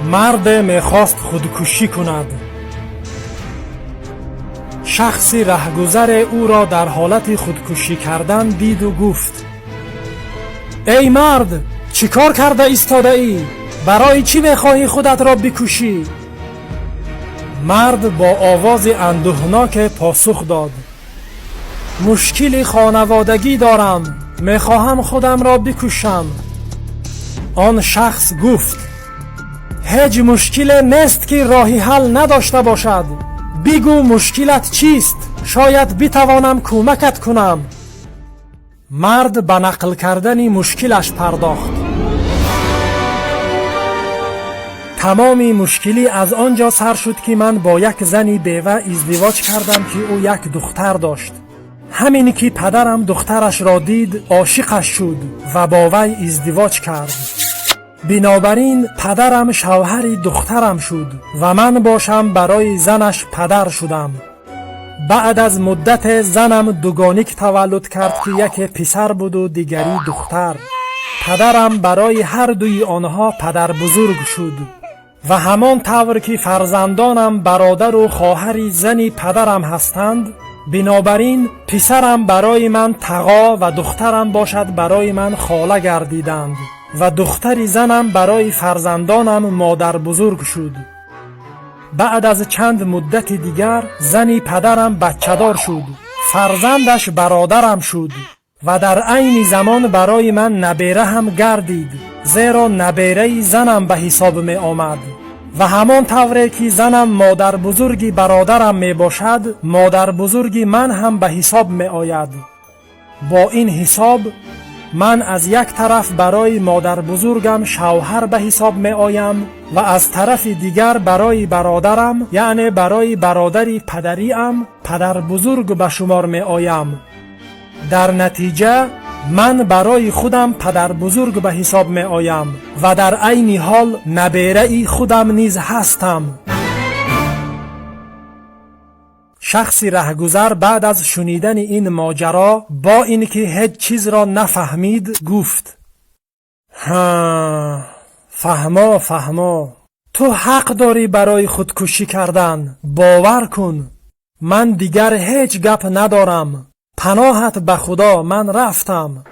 مرد میخواست خودکشی کند. شخصی رهگذر او را در حالت خودکشی کردن دید و گفت: ای مرد، چی کار کرده ایستاده ای؟ برای چی میخواهی خودت را بکشی؟ مرد با آواز اندوهناک پاسخ داد: مشکلی خانوادگی دارم، میخواهم خودم را بکشم. آن شخص گفت: هیچ مشکل نیست که راهی حل نداشته باشد. بگو مشکلت چیست؟ شاید بتوانم کمکت کنم. مرد به نقل کردن مشکلش پرداخت. تمامی مشکلی از آنجا سر شد که من با یک زنی بیوه ازدواج کردم که او یک دختر داشت. همینی که پدرم دخترش را دید عاشقش شد و با وی ازدواج کرد. بنابراین پدرم شوهر دخترم شد و من باشم برای زنش پدر شدم. بعد از مدت زنم دوگانیک تولد کرد که یک پسر بود و دیگری دختر. پدرم برای هر دوی آنها پدر بزرگ شد و همان طور که فرزندانم برادر و خواهر زنی پدرم هستند، بنابراین پسرم برای من تقا و دخترم باشد برای من خاله گردیدند و دختر زنم برای فرزندانم مادر بزرگ شد. بعد از چند مدت دیگر زنی پدرم بچه دار شد، فرزندش برادرم شد و در عین زمان برای من نبیره هم گردید، زیرا نبیره زنم به حساب می آمد و همان طوری که زنم مادر بزرگی برادرم می باشد، مادر بزرگی من هم به حساب می آید. با این حساب من از یک طرف برای مادر بزرگم شوهر به حساب می آیم و از طرف دیگر برای برادرم، یعنی برای برادری پدریم، پدر بزرگ به شمار می آیم. در نتیجه من برای خودم پدر بزرگ به حساب می آیم و در عین حال نبیره خودم نیز هستم. شخصی رهگذر بعد از شنیدن این ماجرا با اینکه هیچ چیز را نفهمید گفت: فهما تو حق داری برای خودکشی کردن. باور کن من دیگر هیچ گپ ندارم. پناهت به خدا، من رفتم.